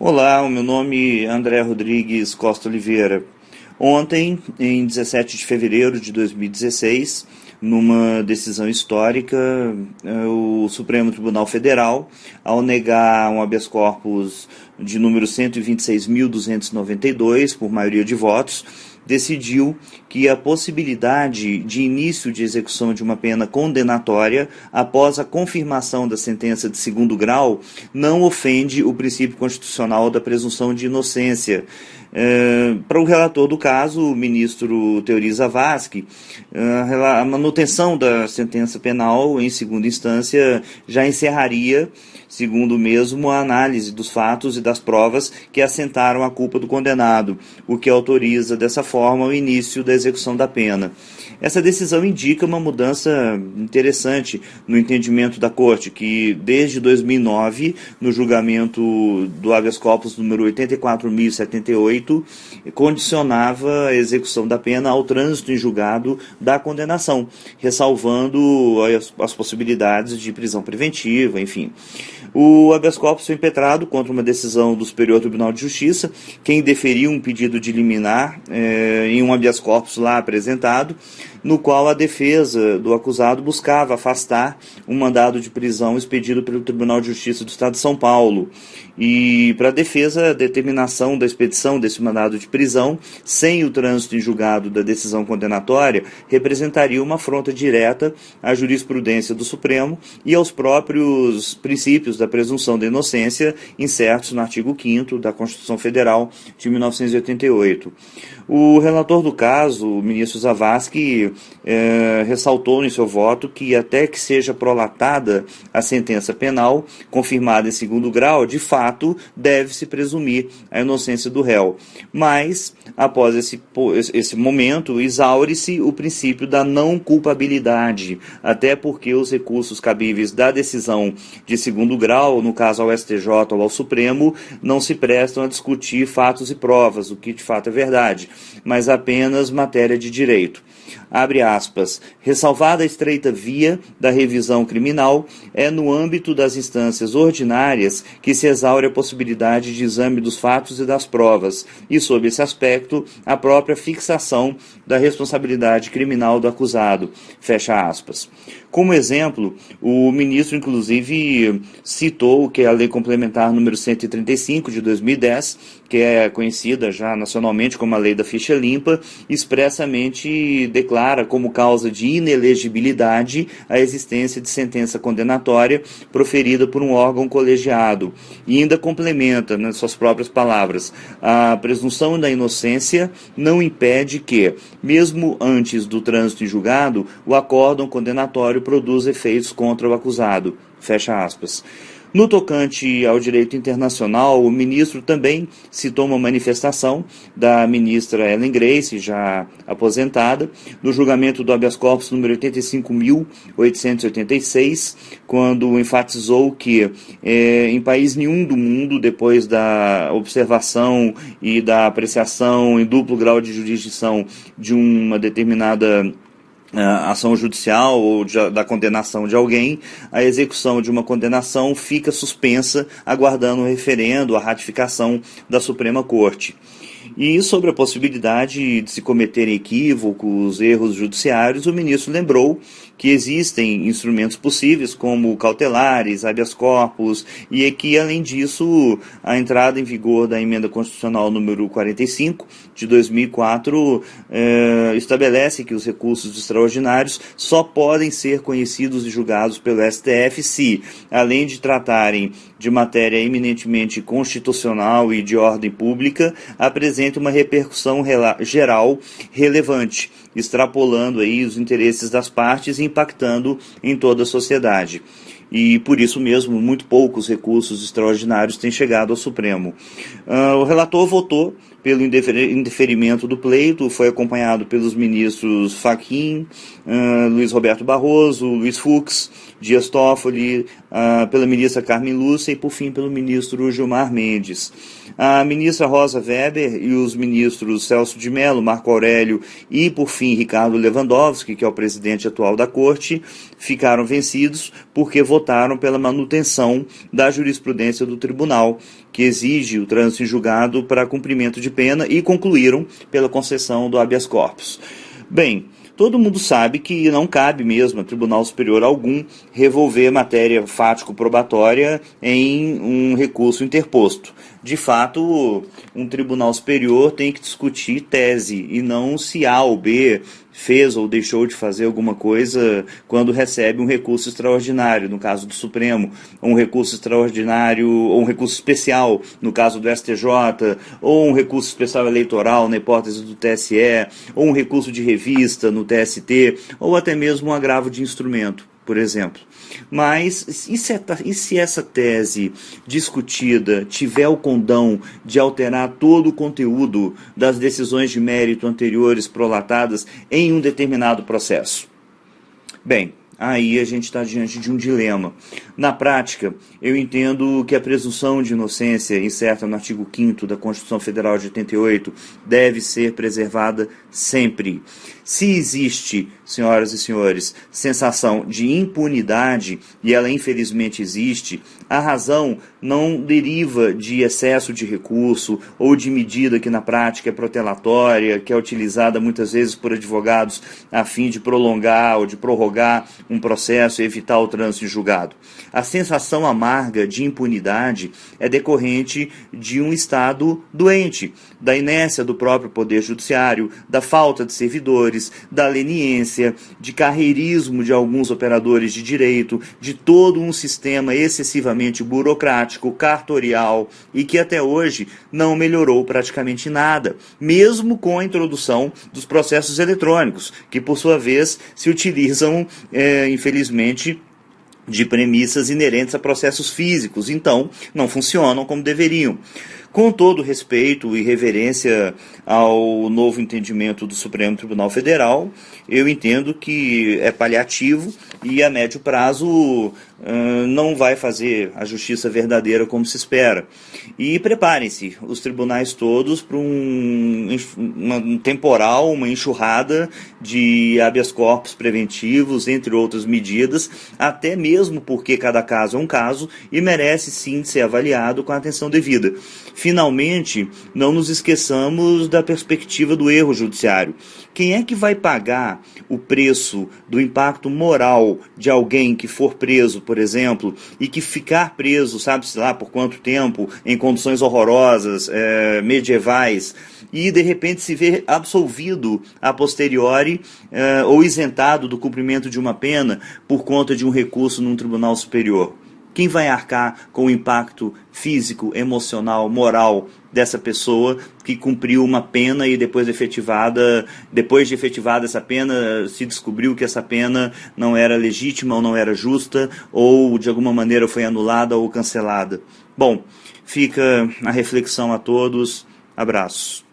Olá, o meu nome é André Rodrigues Costa Oliveira. Ontem, em 17 de fevereiro de 2016, numa decisão histórica, o Supremo Tribunal Federal, ao negar um habeas corpus de número 126.292, por maioria de votos, decidiu que a possibilidade de início de execução de uma pena condenatória após a confirmação da sentença de segundo grau não ofende o princípio constitucional da presunção de inocência. Para o relator do caso, o ministro Teori Zavascki, a manutenção da sentença penal em segunda instância já encerraria, segundo mesmo, a análise dos fatos e das provas que assentaram a culpa do condenado, o que autoriza dessa forma o início da execução da pena. Essa decisão indica uma mudança interessante no entendimento da Corte, que desde 2009, no julgamento do habeas corpus número 84.078, condicionava a execução da pena ao trânsito em julgado da condenação, ressalvando as possibilidades de prisão preventiva, enfim. O habeas corpus foi impetrado contra uma decisão do Superior Tribunal de Justiça, que indeferiu um pedido de liminar em um habeas corpus lá apresentado, no qual a defesa do acusado buscava afastar um mandado de prisão expedido pelo Tribunal de Justiça do Estado de São Paulo. E para a defesa, a determinação da expedição desse mandado de prisão, sem o trânsito em julgado da decisão condenatória, representaria uma afronta direta à jurisprudência do Supremo e aos próprios princípios da presunção da inocência incertos no artigo 5º da Constituição Federal de 1988. O relator do caso, o ministro Zavascki, ressaltou em seu voto que até que seja prolatada a sentença penal, confirmada em segundo grau, de fato deve-se presumir a inocência do réu. Mas, após esse momento, exaure-se o princípio da não culpabilidade, até porque os recursos cabíveis da decisão de segundo grau, no caso ao STJ ou ao Supremo, não se prestam a discutir fatos e provas, o que de fato é verdade, mas apenas matéria de direito. Abre aspas, ressalvada a estreita via da revisão criminal, é no âmbito das instâncias ordinárias que se exaure a possibilidade de exame dos fatos e das provas, e, sob esse aspecto, a própria fixação da responsabilidade criminal do acusado. Fecha aspas. Como exemplo, o ministro, inclusive, citou que a Lei Complementar número 135 de 2010, que é conhecida já nacionalmente como a Lei da Ficha Limpa, expressamente declara como causa de inelegibilidade a existência de sentença condenatória proferida por um órgão colegiado. E ainda complementa, nas suas próprias palavras, a presunção da inocência não impede que, mesmo antes do trânsito em julgado, o acórdão condenatório produza efeitos contra o acusado. Fecha aspas. No tocante ao direito internacional, o ministro também citou uma manifestação da ministra Ellen Grace, já aposentada, no julgamento do habeas corpus número 85.886, quando enfatizou que em país nenhum do mundo, depois da observação e da apreciação em duplo grau de jurisdição de uma determinada ação judicial ou da condenação de alguém, a execução de uma condenação fica suspensa, aguardando o referendo, a ratificação da Suprema Corte. E sobre a possibilidade de se cometerem equívocos, erros judiciários, o ministro lembrou que existem instrumentos possíveis, como cautelares, habeas corpus, e que, além disso, a entrada em vigor da Emenda Constitucional número 45, de 2004, estabelece que os recursos extraordinários só podem ser conhecidos e julgados pelo STF se, além de tratarem de matéria eminentemente constitucional e de ordem pública, apresente uma repercussão geral relevante, extrapolando aí os interesses das partes e impactando em toda a sociedade. E por isso mesmo, muito poucos recursos extraordinários têm chegado ao Supremo. O relator votou pelo indeferimento do pleito, foi acompanhado pelos ministros Fachin, Luiz Roberto Barroso, Luiz Fux, Dias Toffoli, pela ministra Carmen Lúcia e, por fim, pelo ministro Gilmar Mendes. A ministra Rosa Weber e os ministros Celso de Mello, Marco Aurélio e, por fim, Ricardo Lewandowski, que é o presidente atual da Corte, ficaram vencidos porque votaram pela manutenção da jurisprudência do tribunal, que exige o trânsito em julgado para cumprimento de pena, e concluíram pela concessão do habeas corpus. Bem, todo mundo sabe que não cabe mesmo a Tribunal Superior algum revolver matéria fático-probatória em um recurso interposto. De fato, um Tribunal Superior tem que discutir tese e não se A ou B fez ou deixou de fazer alguma coisa quando recebe um recurso extraordinário, no caso do Supremo, ou um recurso extraordinário, ou um recurso especial, no caso do STJ, ou um recurso especial eleitoral, na hipótese do TSE, ou um recurso de revista no TST, ou até mesmo um agravo de instrumento, por exemplo. Mas e se essa tese discutida tiver o condão de alterar todo o conteúdo das decisões de mérito anteriores prolatadas em um determinado processo? Bem, aí a gente está diante de um dilema. Na prática, eu entendo que a presunção de inocência, incerta no artigo 5º da Constituição Federal de 88, deve ser preservada sempre. Se existe, senhoras e senhores, sensação de impunidade, e ela infelizmente existe, a razão não deriva de excesso de recurso ou de medida que na prática é protelatória, que é utilizada muitas vezes por advogados a fim de prolongar ou de prorrogar um processo e evitar o trânsito em julgado. A sensação amarga de impunidade é decorrente de um Estado doente, da inércia do próprio Poder Judiciário, da falta de servidores, da leniência, de carreirismo de alguns operadores de direito, de todo um sistema excessivamente burocrático, cartorial e que até hoje não melhorou praticamente nada, mesmo com a introdução dos processos eletrônicos, que por sua vez se utilizam, infelizmente, de premissas inerentes a processos físicos, então não funcionam como deveriam. Com todo respeito e reverência ao novo entendimento do Supremo Tribunal Federal, eu entendo que é paliativo e a médio prazo não vai fazer a justiça verdadeira como se espera. E preparem-se, os tribunais todos, para um temporal, uma enxurrada de habeas corpus preventivos, entre outras medidas, até mesmo porque cada caso é um caso e merece sim ser avaliado com a atenção devida. Finalmente, não nos esqueçamos da perspectiva do erro judiciário. Quem é que vai pagar o preço do impacto moral de alguém que for preso, por exemplo, e que ficar preso, sabe-se lá por quanto tempo, em condições horrorosas, medievais, e de repente se ver absolvido a posteriori ou isentado do cumprimento de uma pena por conta de um recurso num tribunal superior? Quem vai arcar com o impacto físico, emocional, moral dessa pessoa que cumpriu uma pena e depois de efetivada essa pena, se descobriu que essa pena não era legítima ou não era justa, ou de alguma maneira foi anulada ou cancelada? Bom, fica a reflexão a todos. Abraços.